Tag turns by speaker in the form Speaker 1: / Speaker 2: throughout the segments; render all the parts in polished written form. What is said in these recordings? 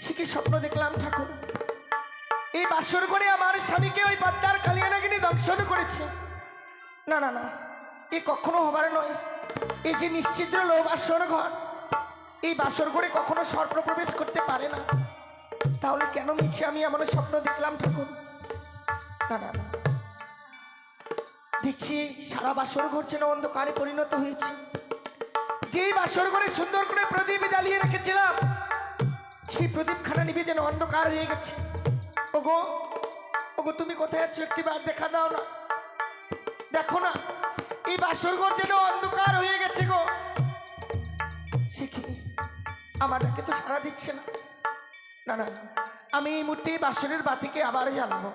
Speaker 1: সে কি স্বপ্ন দেখলাম ঠাকুর? এই বাসর করে আমার স্বামীকে ওই পদ্মার কালিয়ানাগিনী দংশন করেছে। না না না, এ কখনো হবার নয়। এই যে নিশ্চিদ্র লো বাসর ঘর, এই বাসর ঘরে কখনো সর্প প্রবেশ করতে পারে না। তাহলে কেন মিছে আমি এমন স্বপ্ন দেখলাম ঠাকুর? না না না, দেখছি সারা বাসর ঘর যেন অন্ধকারে পরিণত হয়েছে। যেই বাসর ঘরে সুন্দর করে প্রদীপ জ্বালিয়ে রেখেছিলাম, সেই প্রদীপখানা নিভে যেন অন্ধকার হয়ে গেছে। ওগো ওগো, তুমি কোথায় আছো? একটিবার দেখা দাও না। দেখো না, এই বাসর ঘর যেন অন্ধকার হয়ে গেছে গো। সে কি, আমার ডাকে তো সাড়া দিচ্ছে না। না না, আমি এই মুহূর্তে বাসরের বাতিকে আবার জ্বালাবো।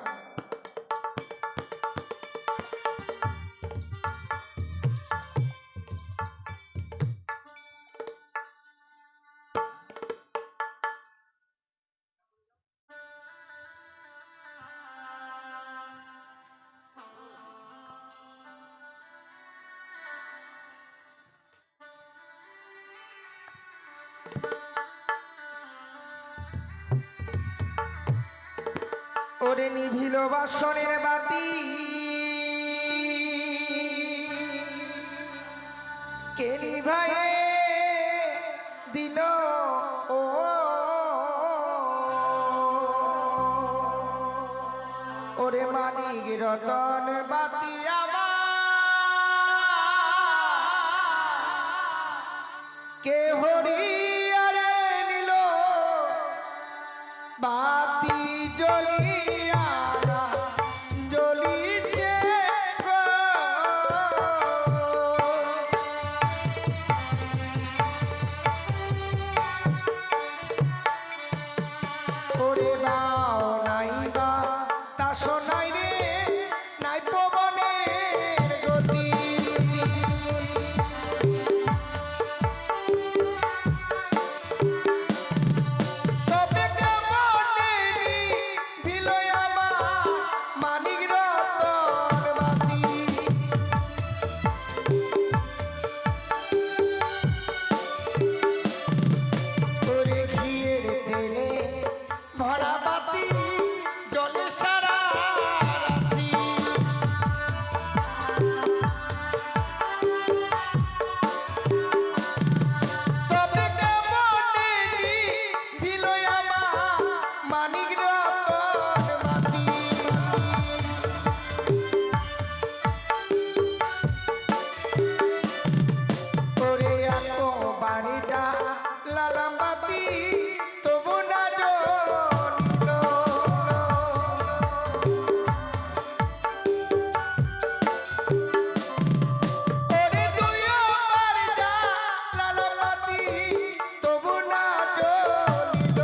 Speaker 1: ওরে নিভিল বাসনের বাতি, কে নিভাই দিল ও ওরে মানিক রতন বাতি আমার কে হরিয়ারে নিল বাতি জ্বলিয়া জ্বলিছে গো। ওরে বাও নাই বা তা শোনাই রে, নাই পবনের গতি। তবে কেমনে নিভিল আমার মানিক রতন বাতি। ওরে ঘিয়ের তেলে ভরা বাতি জলে সারা রাত্রি। তবে কেমনে নিভিল আমার মানিক রতন বাতি। ওরে আতো বাড়িটা লালাম বাতি, তবু না জ্বলিল। ওরে তুইও বাড়িটা লালাম বাতি, তবু না জ্বলিল।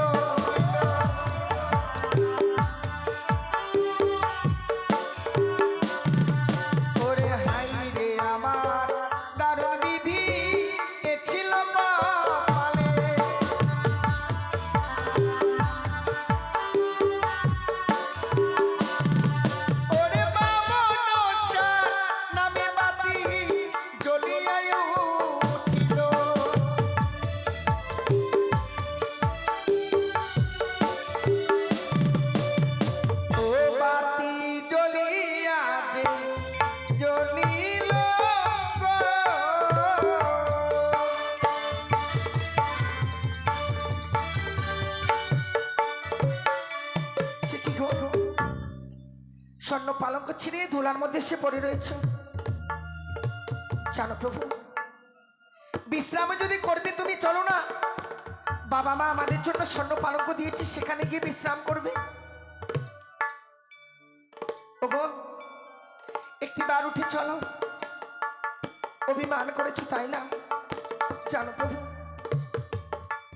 Speaker 1: ওরে হাই রে আমার দারুণ বিধি, এ ছিল কপালে। ওরে বামনসা নামে বাতি জ্বলিয়াই উঠিল। ও বাতি জ্বলিয়া যে জ্বলিল গো। সে কি গো, স্বর্ণ পালঙ্ক ছিঁড়ে ধুলার মধ্যে সে পড়ে রয়েছে। জানো প্রভু, বিশ্রামে যদি করবে তুমি চলো না। বাবা মা আমাদের জন্য স্বর্ণ পালঙ্ক দিয়েছে, সেখানে গিয়ে বিশ্রাম করবে। ওগো, একটিবার উঠে চলো। অভিমান করেছো তাই না? জানো প্রভু,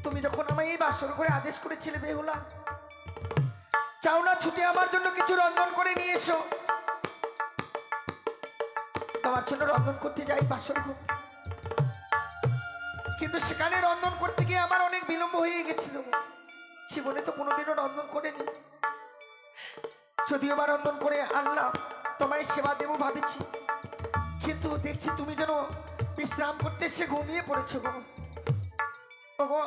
Speaker 1: তুমি যখন আমায় এই বাসর করে আদেশ করেছিলে বেহুলা, চাও না ছুটে আমার জন্য কিছু রন্ধন করে নিয়ে এসো। তোমার জন্য রন্ধন করতে যাই বাসর ঘর, কিন্তু সেখানে রন্ধন করতে গিয়ে আমার অনেক বিলম্ব হয়ে গেছিল। জীবনে তো কোনোদিনও রন্ধন করেনি। যদিও বা রন্ধন করে আনলাম, তোমায় সেবা দেবো ভাবেছি, কিন্তু দেখছি তুমি যেন বিশ্রাম করতে এসে ঘুমিয়ে পড়েছো গো। ওগো,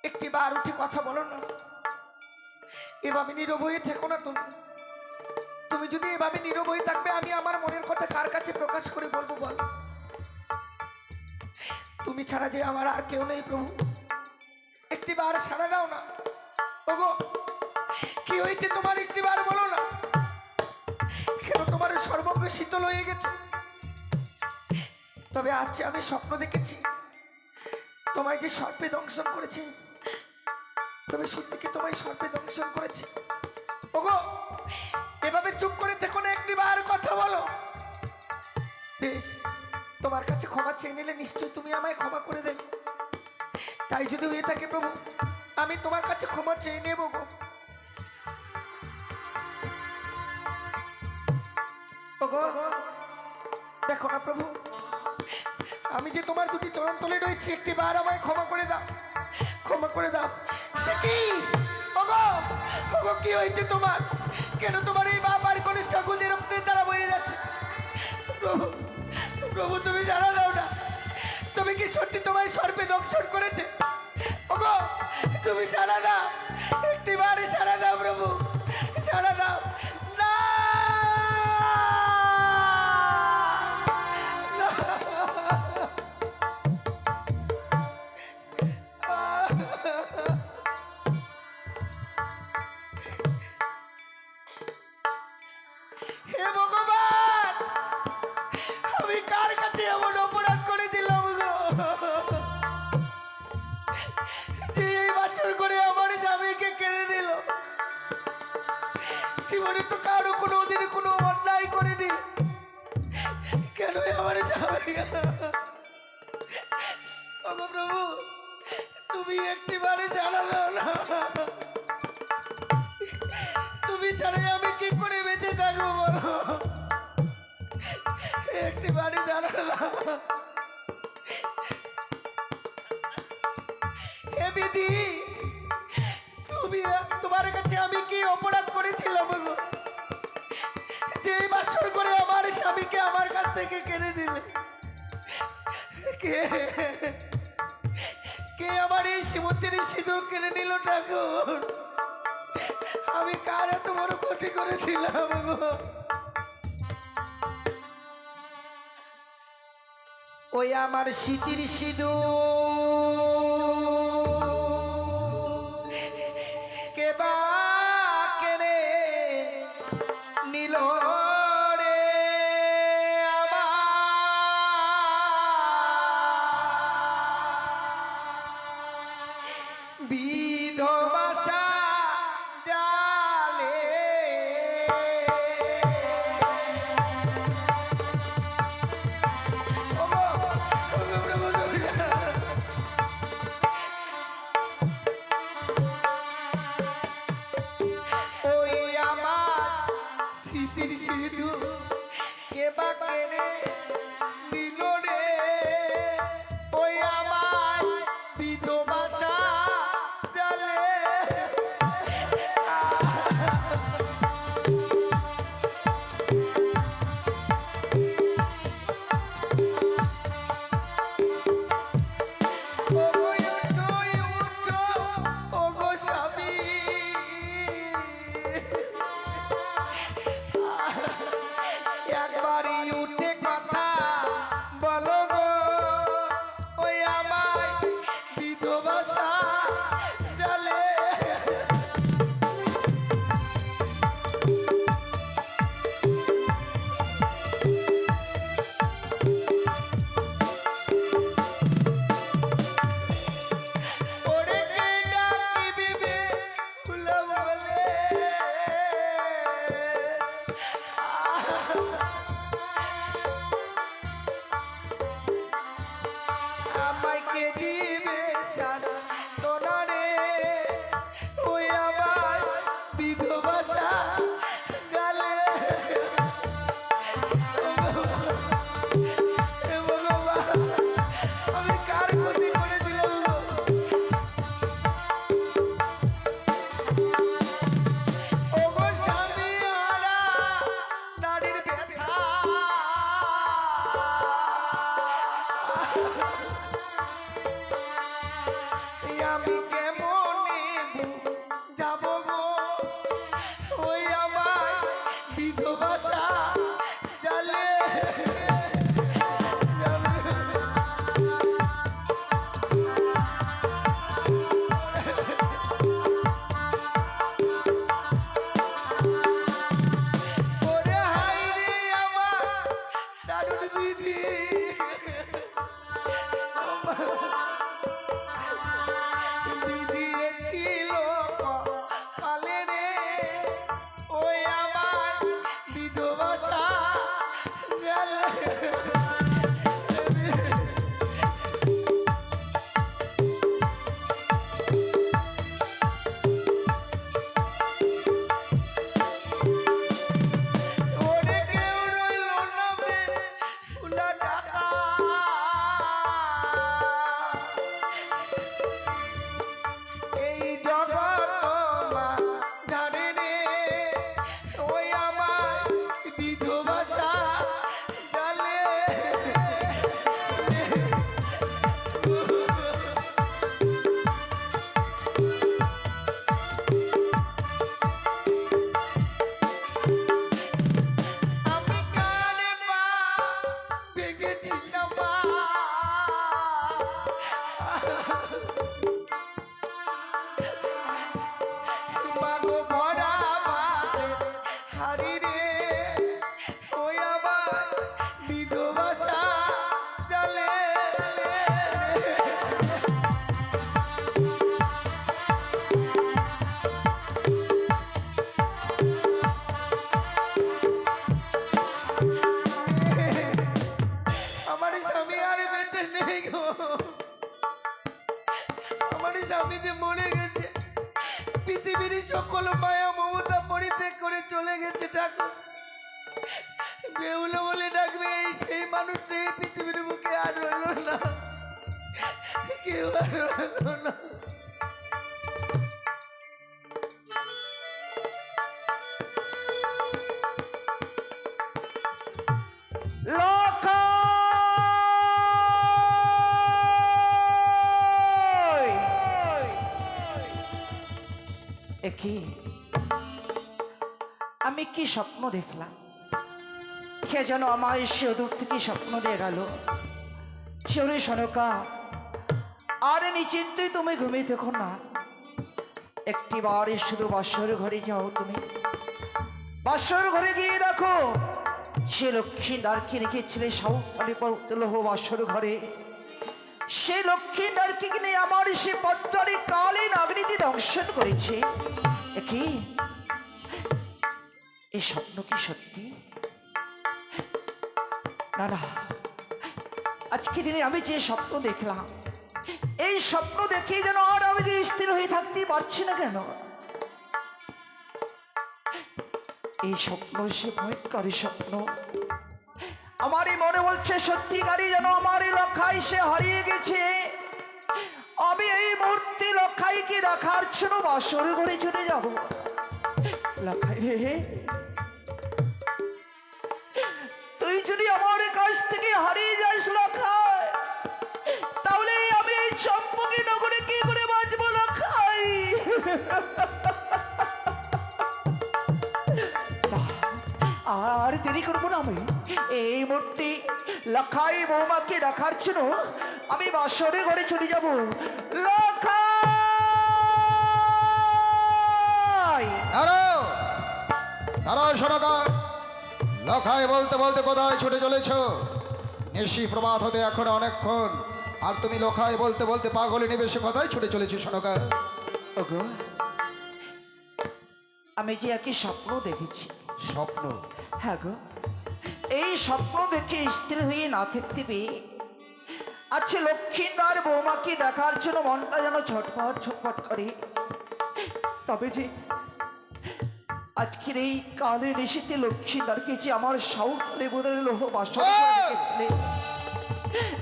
Speaker 1: একটি বার উঠে কথা বলো না। এভাবে নীরব হয়ে থেকো না তুমি। তুমি যদি এভাবে নীরব হয়ে থাকবে, আমি আমার মনের কথা কার কাছে প্রকাশ করে বলবো বল? তুমি ছাড়া যে আমার আর কেউ নেই প্রভু, একটি বার সাড়া দাও না। ওগো, কি হয়েছে তোমার? একটি বার বলো না। কেন তোমার সর্বঙ্গ শীতল হয়ে গেছে? তবে আজ আমি স্বপ্ন দেখেছি তোমায় যে সর্পে দংশন করেছে। তবে সত্যি কি তোমায় সর্পে দংশন করেছে? ওগো, এভাবে চুপ করে দেখো না, একটি বার কথা বলো। বেশ, তোমার কাছে ক্ষমা চেয়ে নিলে নিশ্চয়ই তুমি আমায় ক্ষমা করে দেবে। তাই যদি হয়ে থাকে প্রভু, আমি তোমার কাছে ক্ষমা চেয়ে নেব গো। ওগো, দেখো না প্রভু, আমি যে তোমার দুটি চরণ তলে রয়েছি, একটি বার আমায় ক্ষমা করে দাও, ক্ষমা করে দাও। সে কি? ওগো, ওগো, কি হয়েছে তোমার? কেন তোমার এই বাপ আর কনিষ্ঠ আগুনের রক্তের দ্বারা বয়ে যাচ্ছে? প্রভু, প্রভু, তুমি জানা দাও না, তুমি কি সত্যি তোমায় সর্পে দংশন করেছে? ওগো, তুমি জানা দাও, একটি বারে সারা দাও প্রভু, সারা দাও। না, হে ভগবান, আমি কার কাছে এমন অপরাধ করে দিলাম গো, যে এই বাসর করে আমার স্বামীকে কেড়ে নিল? জীবনে তো কারো কোনো দিন কোনো অন্যায় করেনি, কেন আমার স্বামী? ওগো প্রভু, তুমি একটি বারে জানালো না, তুমি ছাড়াই আমি কি করে বেঁচে থাকবো বলো? একটি বারে জানালো না। হে বিধি, তুমি, তোমার কাছে আমি কি অপরাধ করেছিলাম গো, যে বাসর করে আমার স্বামীকে আমার কাছ থেকে কেড়ে নিলে? কে কে আমার এই শ্রীমন্তের সিঁদুর কেড়ে নিল ঠাকুর? আমি কার এত বড় ক্ষতি করেছিলাম গো? ওই আমার স্মৃতির সিঁদুর কে বা কেড়ে নিল রে আমার? বিধবাসা জালে ওই আমার স্মৃতির সিঁদুর কে বা কেড়ে নিল রে, ওই আমার বিধবাসা জালে। ওগো উঠো, উঠো, ওগো স্বামী, একবারই উঠে কথা বলো গো, ওই আমায় বিধবাসা জালে। ওরে কে ডাকিবে ফুলা বলে, আমায় কে দিবে সান্ত্বনা রে, ওই আমার বিধবাসা জালে। হে ভগবান, আমি কার ক্ষতি করে দিলাম গো? ওগো স্বামী হারা নারীর ব্যথা, আমি কেমন নেই গো, আমার স্বামী যে মরে গেছে, পৃথিবীর সকল মায়া মমতা পরিত্যাগ করে চলে গেছে। ঠাকুর বেহুলা বলে ডাকবে, এই সেই মানুষটা এই পৃথিবীর বুকে আর রইল না, কেউ আর রইল না।
Speaker 2: আমি কি স্বপ্ন দেখলাম? কে যেন আমায় সে দূর থেকে স্বপ্ন দিয়ে গেল। শিউরে সনকা, আর নিশ্চিন্তে তুমি ঘুমিয়ে দেখো না, একটি বারে শুধু বাসর ঘরে যাও। তুমি বাসর ঘরে গিয়ে দেখো সে লক্ষ্মী দ্বারকে রেখেছিলে সাউথালি পর্বতলোহ বাসর ঘরে। সে লক্ষ্মী দ্বারকে কিনে আমার সে পদ্মারে কালে নাগরিকে দংশন করেছে। কি এই স্বপ্ন কি সত্যি? না না, আজকে দিনে আমি যে স্বপ্ন দেখলাম, এই স্বপ্ন দেখে যেন আর আমি যে স্থির হয়ে থাকতে পারছি না কেন? এই স্বপ্ন সে ভয়ঙ্করী স্বপ্ন। আমারই মনে বলছে সত্যিকারই যেন আমার এই লক্ষাই সে হারিয়ে গেছে। আমি এই মুহূর্তে লক্ষাইকে দেখার জন্য বাসর ঘরে চলে যাব। লক্ষাই রে, তুই যদি আমার কাছ থেকে হারিয়ে যাস লক্ষাই, তাহলে আমি এই চম্পকী নগরে কি করে বাঁচবো লক্ষাই? আর দেরি করবো না, আমি এই মুহূর্তে লক্ষাই বৌমাকে দেখার জন্য আমি বাসরে ঘরে চলে যাব। লক্ষাই,
Speaker 3: লখাই বলতে বলতে কোথায় ছুটে চলেছ? নিশি প্রভাত হতে এখন অনেকক্ষণ, আর তুমি লখাই বলতে বলতে পাগলে নিবেশে কোথায় ছুটে চলেছ সনকা?
Speaker 2: ওগো, আমি যে একই স্বপ্ন দেখেছি।
Speaker 3: স্বপ্ন?
Speaker 2: হ্যাঁ গো, এই স্বপ্ন দেখে স্থির হয়ে না থাকতে পেয়ে আচ্ছা লক্ষ্মীদার বৌমাকে দেখার জন্য মনটা যেন ছটফট ছটফট করে। তবে যে আজকের এই কালে নিশীতে লক্ষ্মীদারকে যে আমার সাউকালে বোধের লোহ বাসন রেখেছিলে,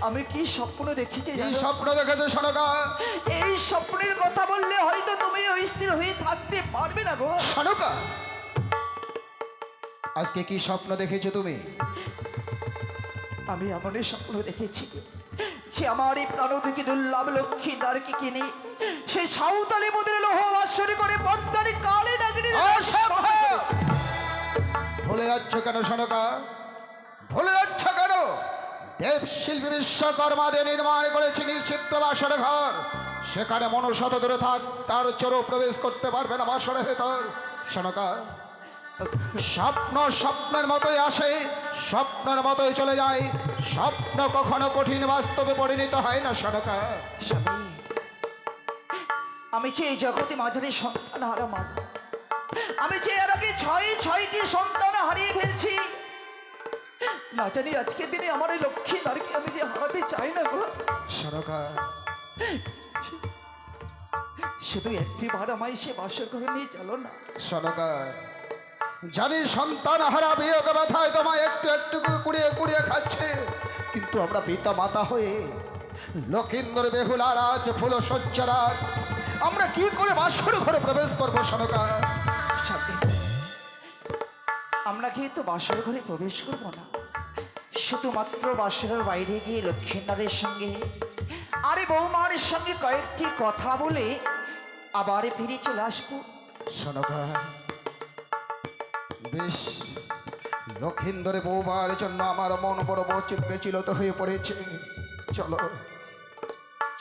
Speaker 2: আমি কি স্বপ্ন দেখেছি?
Speaker 3: এই স্বপ্ন দেখেছো সনকা?
Speaker 2: এই স্বপ্নের কথা বললে হয়তো তুমি স্থির হয়ে থাকতে পারবে না গো
Speaker 3: সনকা। আজকে কি স্বপ্ন দেখেছো তুমি?
Speaker 2: আমি এমনই স্বপ্ন দেখেছি যে আমার এই প্রাণ থেকে দুর্লভ লক্ষ্মীদারকে কিনে সে সাঁওতালি বোধের লোহ বাসরে করে পদ্মারি কালে নাগিনী।
Speaker 3: ভুলে যাচ্ছ কেন সনকা? ভুলে যাচ্ছ কেন? দেব শিল্পী বিশ্বকর্মা দিয়ে নির্মাণ করেছে নিশ্চিত্র বাসর ঘর। সেখানে মনুষ্যত দূরে থাক, তার চোরও প্রবেশ করতে পারবে না বাসরের ভেতর। সনকা, স্বপ্ন স্বপ্নের মতোই আসে, স্বপ্নের মতোই চলে যায়। স্বপ্ন কখনো কঠিন বাস্তবে পরিণত হয় না সনকা।
Speaker 2: আমি যে এই জগতে মাঝারি সন্তান হারা মা, আমি যে এর আগে ছয়টি সন্তান হারিয়ে ফেলছি। না জানি আজকের দিনে আমার এই লক্ষ্মীদারকে আমি যে হারাতে চাই না গো
Speaker 3: সনকা।
Speaker 2: শুধু একটি বার আমায় সে বাসর ঘরে নিয়ে চলো না
Speaker 3: সনকা। জানি সন্তান হারা বিয়োগ ব্যথায় তোমায় একটু একটু কুড়িয়ে কুড়িয়ে খাচ্ছে, কিন্তু আমরা পিতা মাতা হয়ে লক্ষিন্দর বেহুলা রাজ ফুল সজ্জারাত আমরা কি করে বাসর ঘরে প্রবেশ করবো সনকা?
Speaker 2: আমরা কিন্তু বাসর ঘরে প্রবেশ করব না, শুধুমাত্র বাসরের বাইরে গিয়ে লক্ষ্মীনারের সঙ্গে আরে বৌমার সঙ্গে কয়েকটি কথা বলে আবার ফিরে চলে আসবো
Speaker 3: সনকা। বেশ, লক্ষিন্দরে বৌমার জন্য আমার মন বড় বেচিলত হয়ে পড়েছে। চলো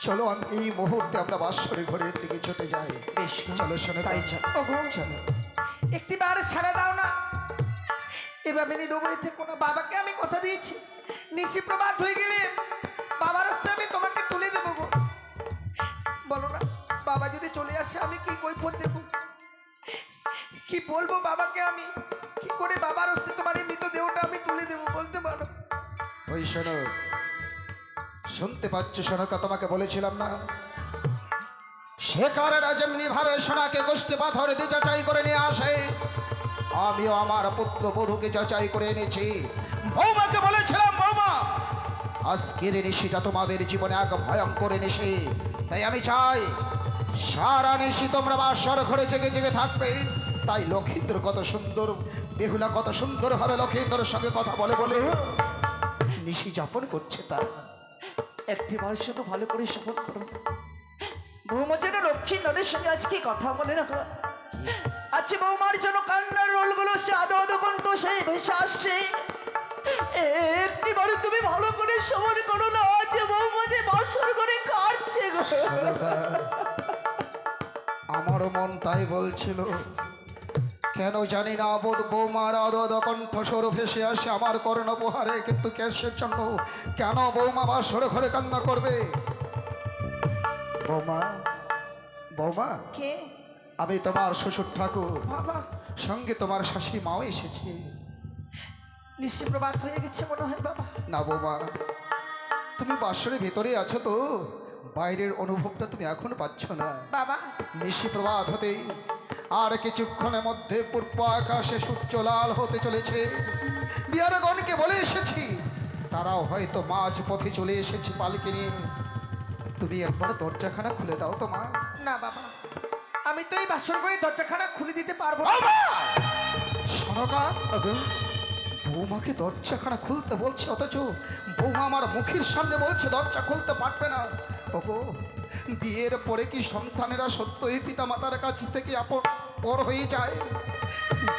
Speaker 3: চলো, আমি এই মুহূর্তে আমরা বাসরে ঘরের দিকে ছুটে যাই।
Speaker 2: বেশ
Speaker 3: চলো শোনো,
Speaker 2: তাই
Speaker 3: চলো।
Speaker 1: একটি বার ছাড়া দাও না, এভাবে নিরবই থেকো না। বাবাকে আমি কথা দিয়েছি, নিশি প্রভাত হয়ে গেলে বাবার হস্তে আমি তোমাকে তুলে দেবো গো। বলো না, বাবা যদি চলে আসে আমি কি কৈফত দেব? কি বলবো বাবাকে? আমি কি করে বাবার হস্তে তোমার এই মৃতদেহটা আমি তুলে দেবো বলতে পারো?
Speaker 3: ওই শোনো, শুনতে পাচ্ছ সনকা, তোমাকে বলেছিলাম না শেখারেরা যেমনি ভাবে সোনাকে গোষ্ঠী পাথর দিয়ে যাচাই করে নিয়ে আসে, আমিও আমার পুত্র বধূকে যাচাই করে এনেছি। বৌমাকে বলেছিলাম, বৌমা আজকের নিশিটা তোমাদের জীবনে এক ভয়ঙ্কর নিশি, তাই আমি চাই সারা নিশি তোমরা বাসর ঘরে জেগে জেগে থাকবে। তাই লক্ষিন্দর কত সুন্দর, বেহুলা কত সুন্দর ভাবে লক্ষিন্দরের সঙ্গে কথা বলে বলে নিশি যাপন করছে তারা।
Speaker 2: একটিবার শুধু ভালো করে শপথ করো, বৌমা যেন লক্ষ্মীন্দরের সঙ্গে আজকে কথা বলে না। আজকে বৌমার জন্য কান্নার রোলগুলো সে আদো আদো কণ্ঠ সেই ভেসে আসছে। একটিবার তুমি ভালো করে শপথ করো না, আজকে বৌমা যে বাসর করে কাটছে গো।
Speaker 3: আমার মন তাই বলছিল, কেন জানি না বোধ বৌমার আদো কণ্ঠস্বর ভেসে আসে আমার কর্ণপহারে, কিন্তু কেসের জন্য কেন বৌমা বাসর ঘরে কান্না করবে? বৌমা, বৌমা
Speaker 1: কে?
Speaker 3: আমি তোমার শ্বশুর ঠাকুর,
Speaker 1: বাবা,
Speaker 3: সঙ্গে তোমার শাশুড়ি মাও এসেছে।
Speaker 1: নিশ্চয় প্রভাত হয়ে গেছে মনে হয় বাবা।
Speaker 3: না বৌমা, তুমি বাসরের ভেতরে আছো তো, বাইরের অনুভবটা তুমি এখনো পাচ্ছ না।
Speaker 1: বাবা,
Speaker 3: নিশি প্রভাত হতেই আর কিছুক্ষণের মধ্যে পূর্ব আকাশে সূর্য লাল হতে চলেছে। বিয়ারগণকে বলে এসেছি, তারাও হয়তো মাঝ পথে চলে এসেছে পালকি নিয়ে। তুমি একবার দরজাখানা খুলে দাও তো মা।
Speaker 1: না বাবা, আমি তো এই বাসর করে দরজাখানা খুলে দিতে পারবো না।
Speaker 3: সনকা, বৌমাকে দরজাখানা খুলতে বলছে, অথচ বৌমা আমার মুখের সামনে বলছে দরজা খুলতে পারবে না। ওগো, বিয়ের পরে কি সন্তানেরা সত্যই পিতা মাতার কাছ থেকে পর হয়ে যায়?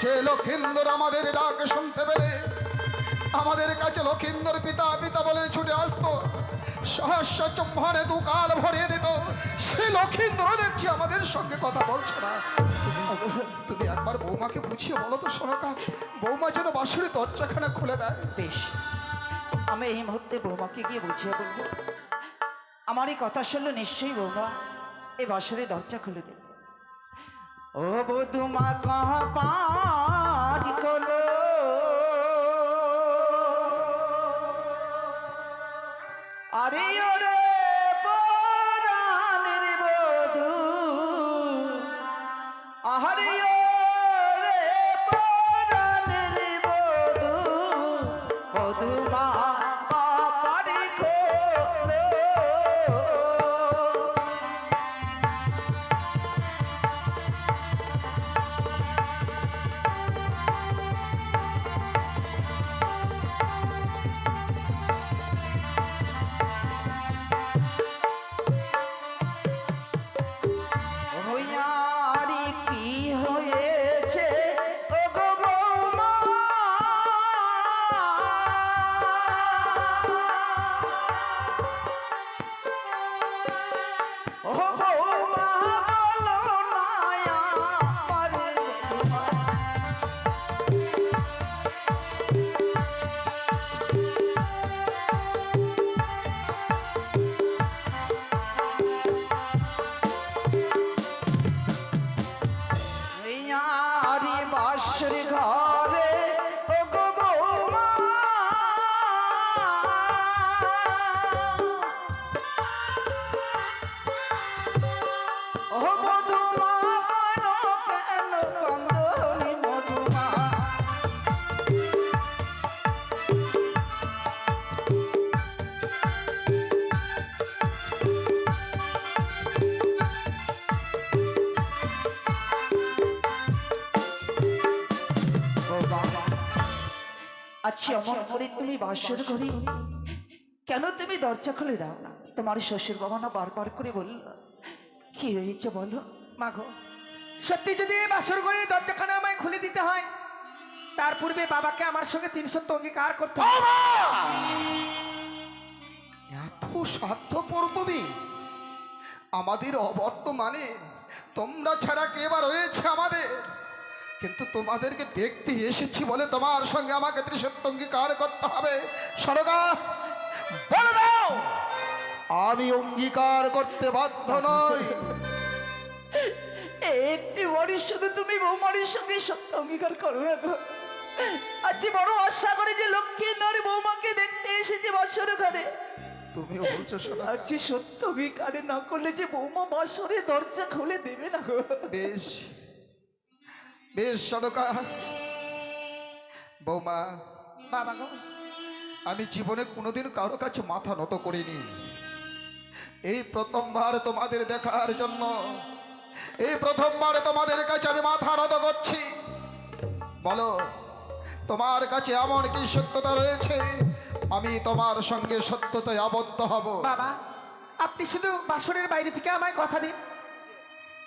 Speaker 3: যে লক্ষিন্দর আমাদের ডাক শুনতে পেলে আমাদের কাছে লক্ষিন্দর পিতা পিতা বলে ছুটে আসতো, সহস্র চুম্বনে দু কাল ভরিয়ে দিত, সে লক্ষিন্দর দেখছি আমাদের সঙ্গে কথা বলছে না। তুমি একবার বৌমাকে বুঝিয়ে বলো তো সনকা, বৌমা যেন বাসুরে দরজাখানা খুলে দেয়।
Speaker 2: বেশ, আমি এই মুহূর্তে বৌমাকে গিয়ে বুঝিয়ে বলবো। আমার এই কথা শুনলে নিশ্চয়ই বৌমা এই বাসরে দরজা খুলে দেবে। ও বধুমা কাহা পাঁচ কলো, আরে ওরে পরাণের বধূ, আহারে ওরে পরাণের বধূ, বধুমা পাপারি খোলো। হইয়ারি কি হয়েছে ও গো বৌমা, ও বৌমা বলো না আমার বৌমা। হইয়ারি বাসর ঘরে ও গো বৌমা, ও বধুমা বলো কেন কান্দনি মধুমা। আচ্ছা, অমন করে তুমি বাসর ঘরে কেন তুমি দরজা খুলে দাও না? তোমার শ্বশুর বাবা না বারবার করে বলল, কি হয়েছে বলো?
Speaker 1: মাগো, সত্যি যদি এই বাসর করে দরজাখানা আমায় খুলে দিতে হয়, তার পূর্বে বাবাকে আমার সঙ্গে 300 অঙ্গীকার করতে হবে।
Speaker 3: এত স্বার্থপর তুমি? আমাদের অবর্তমানে তোমরা ছাড়া কে বা রয়েছে আমাদের? কিন্তু তোমাদেরকে দেখতে এসেছি বলে তোমার সঙ্গে আমাকে 300 অঙ্গীকার করতে হবে। সনকা, বলে দাও আমি অঙ্গীকার করতে বাধ্য নই।
Speaker 2: একটি বাড়ির শুধু তুমি বৌমারির সঙ্গে সত্য অঙ্গীকার করো না গো। আজ বড় আশা করে যে লক্ষ্মী নারী বৌমাকে দেখতে এসেছে বাসর ঘরে,
Speaker 3: তুমিও বলছো শোনো।
Speaker 2: আজকে সত্য বিকারে না করলে যে বৌমা বাসরে দরজা খুলে দেবে না গো।
Speaker 3: বেশ বেশ সনকা। বৌমা,
Speaker 1: বাবা গো,
Speaker 3: আমি জীবনে কোনোদিন কারো কাছে মাথা নত করিনি। এই প্রথমবার তোমাদের দেখার জন্য, এই প্রথমবার তোমাদের কাছে আমি মাথা নত করছি। বলো, তোমার কাছে এমন কি সত্যতা রয়েছে আমি তোমার সঙ্গে সত্যতায় আবদ্ধ হব?
Speaker 1: বাবা, আপনি শুধু বাসনের বাইরে থেকে আমায় কথা দিন।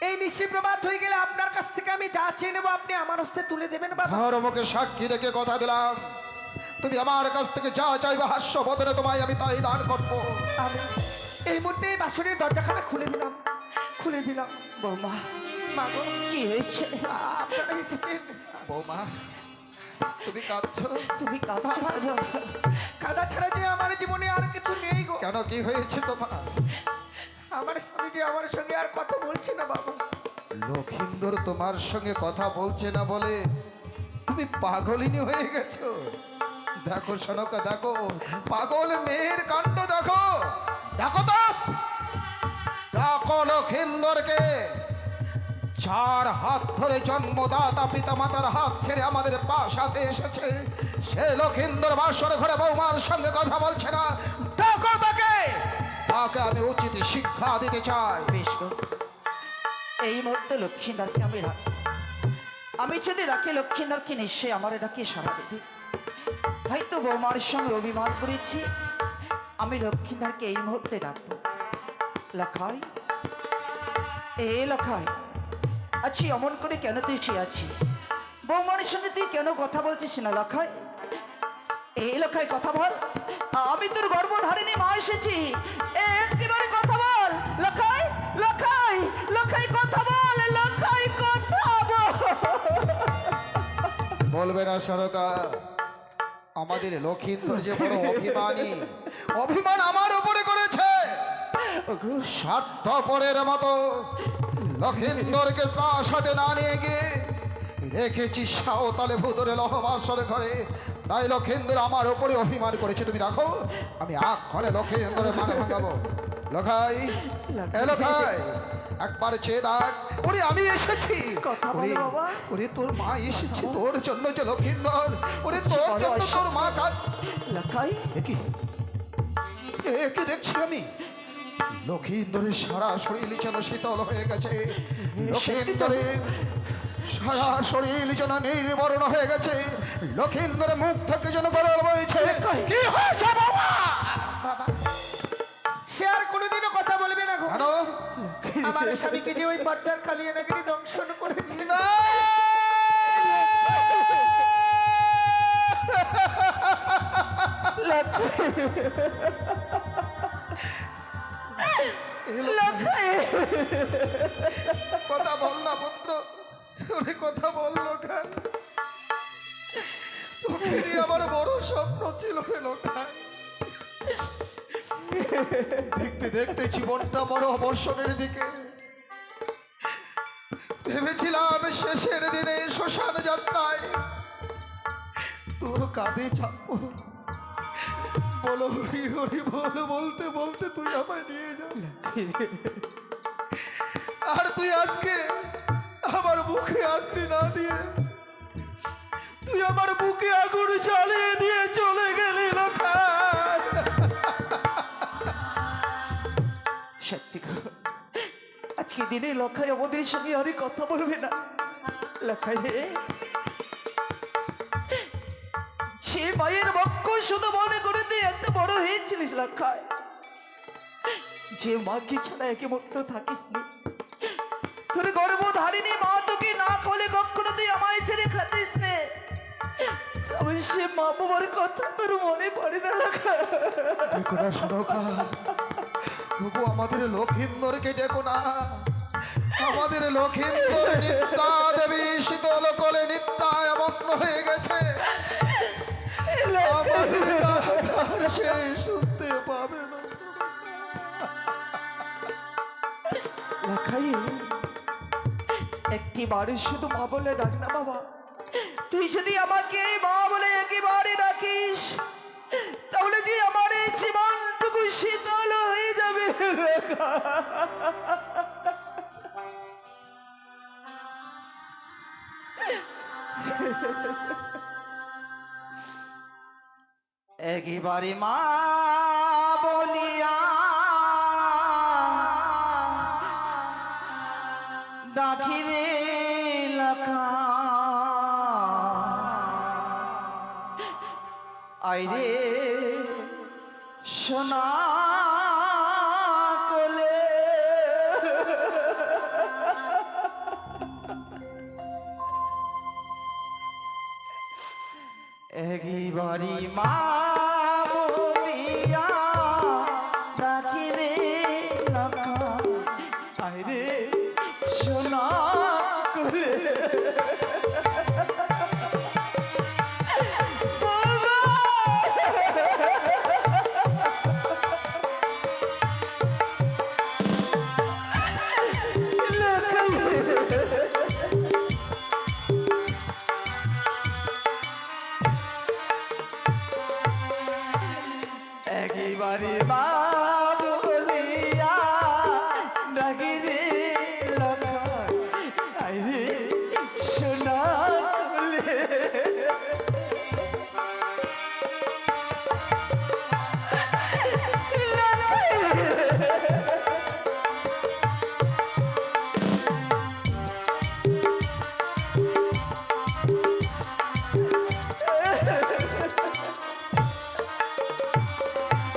Speaker 1: এই নিশি প্রভাত হয়ে গেলে আপনার কাছ থেকে আমি যা চেয়ে নেবো আপনি আমার হস্তে তুলে দেবেন বাবা।
Speaker 3: ধর্মকে সাক্ষী রেখে কথা দিলাম, তুমি আমার কাছ থেকে যা চাইবে হাস্য বদলে তোমায় আমি তাই দান করবো।
Speaker 1: আমি এই মুহূর্তে এই বাসনের দরজাখানা খুলে দিলাম, খুলে দিলাম।
Speaker 2: বৌমা,
Speaker 1: মা গো,
Speaker 2: কি হয়েছে?
Speaker 1: আপনারা এসেছেন।
Speaker 3: বৌমা, তুমি কাঁদছো?
Speaker 2: তুমি কাঁদছো কেন?
Speaker 1: কাদা ছাড়া যে আমার জীবনে আর কিছু নেই গো।
Speaker 3: কেন, কি হয়েছে তোমার?
Speaker 1: আমার স্বামী যে আমার সঙ্গে আর কথা বলছে না বাবা।
Speaker 3: লক্ষিন্দর তোমার সঙ্গে কথা বলছে না বলে তুমি পাগলিনী হয়ে গেছো? দেখো সনকা, দেখো পাগল মেয়ের কাণ্ড দেখো। দেখো তো, দেখো লক্ষিন্দরকে, যার হাত ধরে জন্মদাতা পিতা মাতার হাত ছেড়ে আমাদের সাথে এসেছে, সে লক্ষিন্দর বাসর ঘরে বৌমার সঙ্গে কথা বলছে না। দেখো তাকে, তাকে আমি উচিত শিক্ষা দিতে চাই।
Speaker 2: বেশ গো, এই মুহূর্তে লক্ষ্মীদারকে আমি রাখি। আমি যদি রাখি লক্ষ্মীদারকে নিশ্চয়ই আমার ডাকে সাড়া দেবে। হয়তো বৌমার সঙ্গে অভিমান করেছি, আমি লক্ষ্মীদারকে এই মুহূর্তে ডাকবো। লখাই, এ লখাই, আছি অমন করে কেন তুই সে আছি? বৌমার সঙ্গে তুই কেন কথা বলছিস না লখাই? এই লখাই কথা বল, আমি তোর গর্ভধারিণী মা এসেছি, একটিবারে কথা বল। লখাই, লখাই, লখাই কথা বল, লখাই কথা বল।
Speaker 3: বলবে না সরকার, আমাদের লক্ষিন্দর যে বড় অভিমানী, অভিমান আমার উপরে করেছে। স্বার্থপরের মতো লক্ষিন্দরকে প্রাসাদে না নিয়ে গিয়ে রেখেছি সাঁওতালে ভূতরে লহবাসর ঘরে। তাই লক্ষিন্দর আমার উপরে অভিমান করেছে। তুমি দেখো, আমি আগ ঘরে লক্ষিন্দরের মানে ভাঙাবো। লখাই, এ লখাই, একবার চেয়ে দেখ, ওরে আমি এসেছি।
Speaker 2: কথা বলো বাবা।
Speaker 3: ওরে তোর মা এসেছে তোর জন্য যে লক্ষিন্দর, ওরে তোর জন্য তোর মা কাঁদ।
Speaker 2: লখাই,
Speaker 3: একি একে দেখছি আমি, লক্ষিন্দরের সারা শরীর যেন শীতল হয়ে গেছে। লক্ষিন্দরের সারা শরীর যেন নির্বরণ হয়ে গেছে। লক্ষিন্দরের মুখ থেকে যেন গরল বইছে। কি হয়েছে বাবা?
Speaker 1: বাবা, সে আর কোনোদিনও কথা বলবে না গো।
Speaker 3: কেন?
Speaker 1: আমার স্বামীকে যে ওই পদ্মার কালিয়া নাগিনী দংশন করেছে।
Speaker 3: না, কথা বল না পুত্র, ওরে কথা বল। লোখাই, তোকে নিয়ে আমার বড় স্বপ্ন ছিল রে লোখাই। দেখতে দেখতে জীবনটা বড় অবসরের দিকে। ভেবেছিলাম শেষের দিনে শ্মশান যাত্রায় তোর কাঁধে চাপবো, বলো হরি হরি বল বলতে বলতে তুই আমায় নিয়ে যাবি। আর তুই আজকে আমার মুখে আঁকড়ি না দিয়ে তুই আমার বুকে আগুন জ্বালিয়ে দিয়ে চলে গেলি লোখাই।
Speaker 2: সত্যি গো, আজকে দিনে লখাই আমাদের সঙ্গে আর কথা বলবে না। লখাই রে, সে মায়ের বক্ষ শুধু মনে করে তুই এত বড় হয়েছিলিস লখাই, যে মাকে ছাড়া একে মুক্ত থাকিস নি। তোর গর্ভধারিণী মা তোকে না খোলে কখনো তুই আমায় ছেড়ে খাতিস নে। তবে সে মা বাবার কথা তোর মনে পড়ে না লখাই?
Speaker 3: দেখো না সনকা, তবু আমাদের লক্ষিন্দরকে দেখো না। আমাদের লক্ষিন্দর নিত্যা দেবী শীতল কোলে নিত্যায় মগ্ন হয়ে গেছে। আমার সে শুনতে পাবে না।
Speaker 2: লখাই, একটি বাড়ি শুধু মা বলে ডাক না বাবা। তুই যদি আমাকে মা বলে একেবারে ডাকিস, তাহলে যে আমার এই জীবনটুকু শীত একবারে মা বলিয়া ডাকি রে লখা আইরে সোনা কোলে একবারে মা বলিয়া ডাকি রে লখা আইরে সোনা কোলে একবারে মা বলিয়া ডাকি রে লখা আইরে সোনা কোলে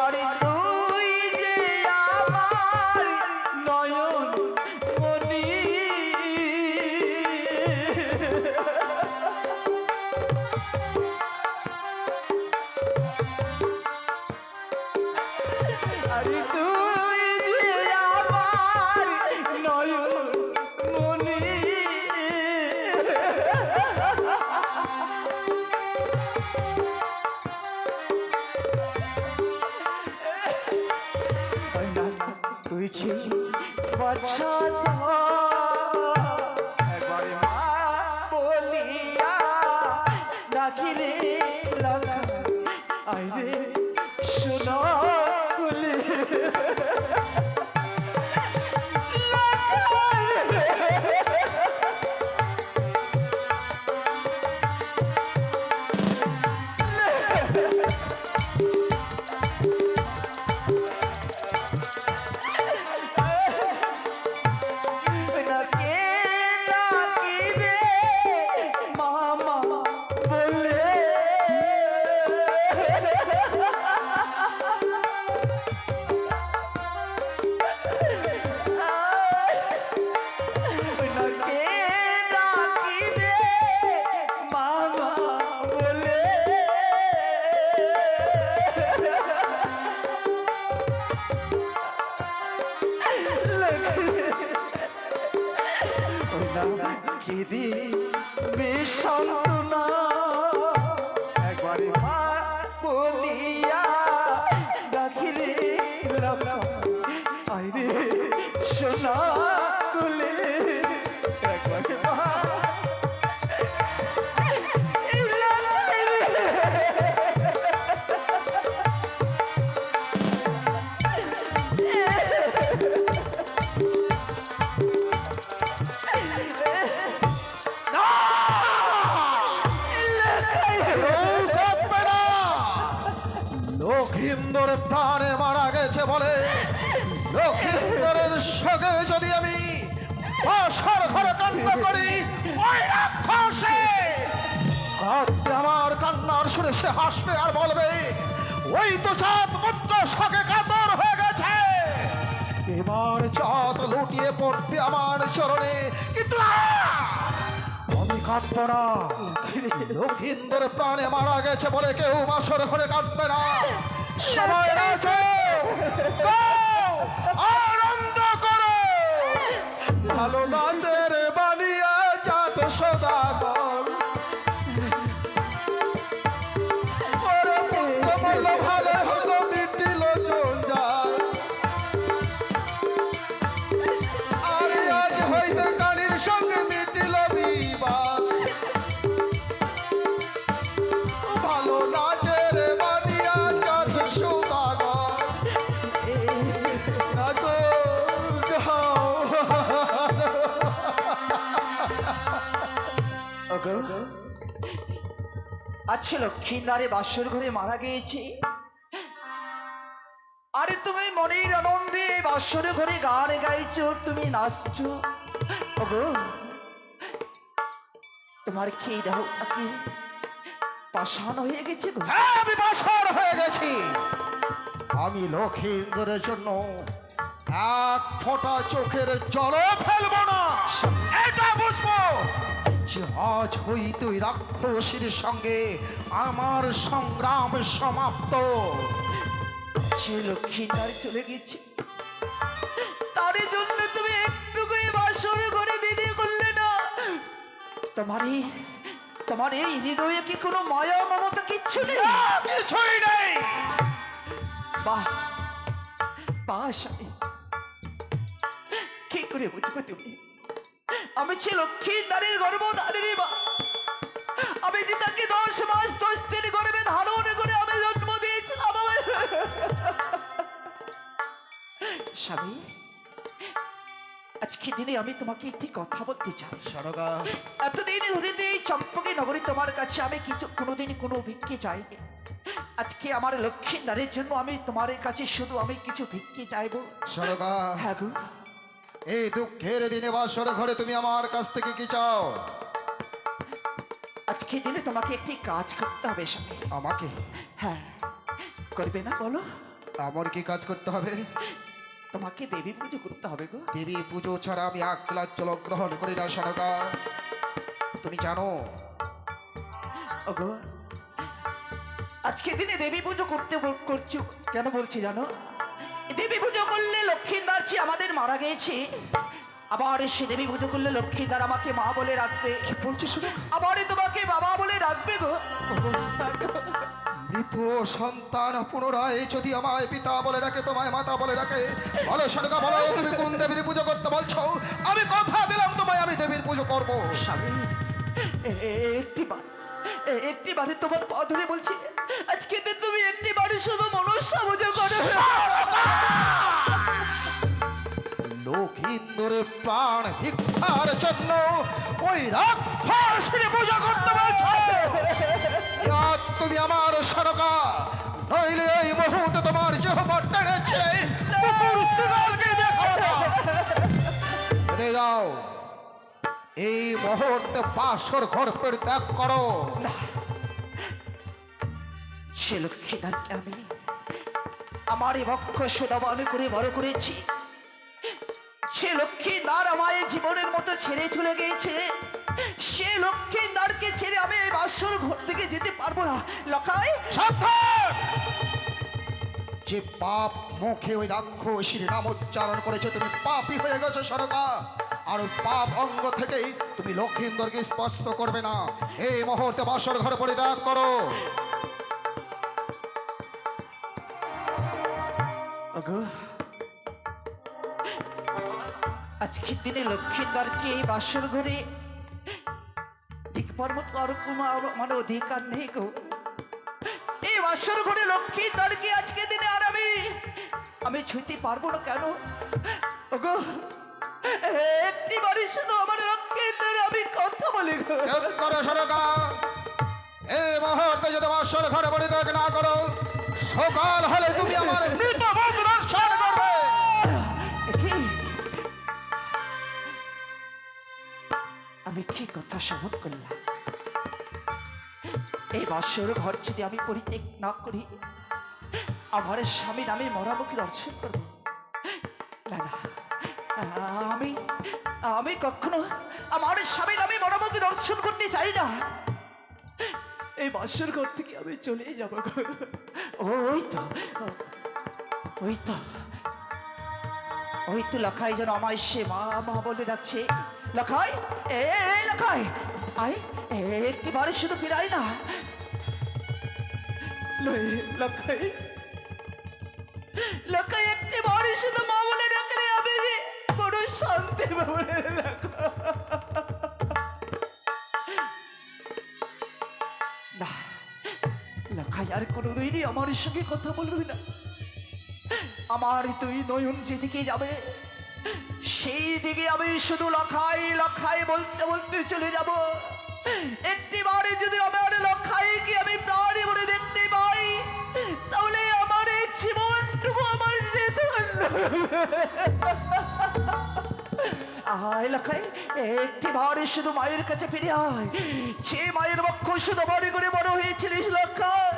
Speaker 2: আরে তুই যে আমার নয়ন মনি আরে তুই যে আমার নয়ন মনি তুই ছিলি বাচ্চা একবারে মা বলিয়া ডাকি রে লখা আইরে সোনা কোলে নাকে নাকিবে মামা বলে নাকে নাকিবে মামা বলে কেদি বেশান্তনা একবারে মা বলিয়া ডাকি রে লখা আইরে সোনা কোলে একবারে মা
Speaker 3: লক্ষিন্দর প্রাণে মারা গেছে বলে লক্ষিন্দরের সঙ্গে যদি আমি বাসর ঘরে কান্না করি ওই রাক্ষসে কাঁদবে আমার কান্নার সুরে সে হাসবে আর বলবে ওই তো চাঁদ মুদ্র সঙ্গে কাতর হয়ে গেছে এবার চাঁদ লুটিয়ে পড়বে আমার চরণে কিন্তু আমি কাঁদবো না লক্ষিন্দর প্রাণে মারা গেছে বলে কেউ বাসর ঘরে কাঁদবে না সময় আছে আনন্দ করো ভালো নাচের বানিয়ে চাঁদ সদাগর ওরে পুত্র বলল ভালো হলো মিটিল জঞ্জাল আরে আজ হইতে কানির সঙ্গে মিটিল বিবাদ ভালো নাচের বানিয়া চাঁদ সদাগর
Speaker 2: আচ্ছা লক্ষ্মীদারে বাসর ঘরে মারা গিয়েছে, আরে তুমি মনের আনন্দে বাসর ঘরে গান গাইছো, তুমি নাচছো। ওগো তোমার খেয়ে দাও নাকি পাষাণ হয়ে গেছে গো?
Speaker 3: হ্যাঁ, আমি পাষাণ হয়ে গেছি। আমি লক্ষীন্দরের জন্য এক ফোঁটা চোখের জলও ফেলবো না, এটা বুঝবো যে আজ হইতে ওই রাক্ষসীর সঙ্গে আমার সংগ্রাম সমাপ্ত।
Speaker 2: সে লক্ষ্মীদার চলে গেছে, তার জন্য তুমি একটুকু বাসর ঘরে দিদি করলে না? তোমার এই হৃদয়ে কি কোনো মায়া মমতা কিচ্ছু নেই?
Speaker 3: কিছুই নেই।
Speaker 2: বাহ বাহ স্বামী, কি করে বুঝবে তুমি? আমি ছি লক্ষ্মীদারের গর্ভধারিণী মা, আমি যে তাকে 10 মাস 10 দিন গর্ভে ধারণ করে আমি জন্ম দিয়েছিলাম। স্বামী, আজকে দিনে আমি তোমাকে একটি কথা বলতে চাই।
Speaker 3: সরগা,
Speaker 2: এতদিন ধরে এই চম্পকে নগরী তোমার কাছে আমি কিছু কোনোদিন কোনো ভিক্ষে চাইনি। আজকে আমার লক্ষ্মীদারের জন্য আমি তোমার কাছে শুধু আমি কিছু ভিক্ষে চাইবো।
Speaker 3: সরগা,
Speaker 2: হ্যাঁ গো,
Speaker 3: এই দুঃখের দিনে বাসর ঘরে তুমি আমার কাছ থেকে কি চাও?
Speaker 2: আজকে দিনে তোমাকে একটি কাজ করতে হবে স্বামী।
Speaker 3: আমাকে?
Speaker 2: হ্যাঁ, করবে না বলো?
Speaker 3: আমার কি কাজ করতে হবে?
Speaker 2: তোমাকে দেবী পুজো করতে হবে গো।
Speaker 3: দেবী পুজো ছাড়া আমি এক গ্লাস জল গ্রহণ করি না সরগা, তুমি জানো।
Speaker 2: ওগো, আজকে দিনে দেবী পুজো করছো কেন বলছি জানো? দেবী পুজো করলে লক্ষ্মীদার যে আমাদের মারা গেছে, আবার সে দেবী পুজো করলে লক্ষ্মীদার আমাকে মা বলে রাখবে।
Speaker 3: কি বলছো শুনে?
Speaker 2: আবার তোমাকে বাবা বলে রাখবে গো।
Speaker 3: মৃত সন্তান পুনরায় যদি আমায় পিতা বলে ডাকে, তোমায় মাতা বলে ডাকে, বলো সরগা, বলো তুমি কোন দেবীর পুজো করতে বলছো? আমি কথা দিলাম তোমায়, আমি দেবীর পুজো করব।
Speaker 2: স্বামী, একটি বারে তোমার পা ধরে বলছি, আজকে তুমি একটি বারে শুধু মনসা পুজো করো।
Speaker 3: লক্ষীন্দরের প্রাণ ভিক্ষার জন্য ওই রাক্ষসীর পুজো করতে বলছো? আজ তুমি আমার সরকা, নইলে এই মুহূর্তে তোমার জিহ্বা টেনেছে কুকুর শিকারকে দেখাবো। রে যাও, এই মুহূর্তে বাসর ঘর পরিত্যাগ করো।
Speaker 2: সে লক্ষ্মীদারকে আমি আমার এই বক্ষ সুদাবান করে বড় করেছি, সে লক্ষ্মীদার আমায় জীবনের মতো ছেড়ে চলে গিয়েছে। সে লক্ষ্মীদারকে ছেড়ে আমি এই বাসর ঘর থেকে যেতে পারবো না। লখাই,
Speaker 3: সাবধান! যে পাপ মুখে ওই রাক্ষসীর নাম উচ্চারণ করেছে, তুমি পাপী হয়ে গেছো সরকা। আর ওই পাপ অঙ্গ থেকেই তুমি লক্ষীন্দরকে স্পর্শ করবে না। এই মুহূর্তে বাসর ঘর পরিত্যাগ করো।
Speaker 2: ওগো, আজকের দিনে লক্ষ্মীদারকে এই বাসর ঘরে দেখবার মতো আর কোনো আমার অধিকার নেই গো। এই বাসর ঘরে লক্ষ্মীদারকে আজকের দিনে আর আমি ছুঁতে পারবো না। কেন ওগো, একটি বাড়ি শুধু আমার লক্ষ্মীদার আমি কথা বলি গো।
Speaker 3: চুপ করো সরকা। এই মুহূর্তে যদি বাসর ঘরে পরিত্যাগ না করো, সকাল হলে তুমি আমার মৃত বন্ধু দর্শন করবে।
Speaker 2: আমি কি কথা শপথ করলাম? এই বাসর ঘর যদি আমি পরিত্যাগ না করি, আমার স্বামীর আমি মরামুখী দর্শন করব না। না, আমি কখনো আমার স্বামীর আমি মরামুখী দর্শন করতে চাই না। এই বাসর ঘর থেকে আমি চলে যাব। ওই তো লখাই যেন আমায় সে মা মা বলে ডাকছে। লখাই, লখাই, আয়, একটি বারে শুধু ফিরাই না। লখাই, লখাই, একটি বারে শুধু মা বলে ডাকলে আমি বড় শান্তি পাবো। না, লখাই আর কোনোদিনই আমার সঙ্গে কথা বলবি না। আমার তুই নয়ন যেদিকে যাবে সেই দিকে আমি শুধু লখাই লখাই বলতে বলতে চলে যাব। একটি বারে যদি আমার লখাইকে আয় লখাই, একটি বার শুধু মায়ের কাছে ফিরে আয়। যে মায়ের বক্ষ শুধু বাড়ি করে বড় হয়েছিলিস লখাই,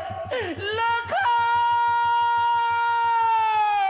Speaker 2: লখাই।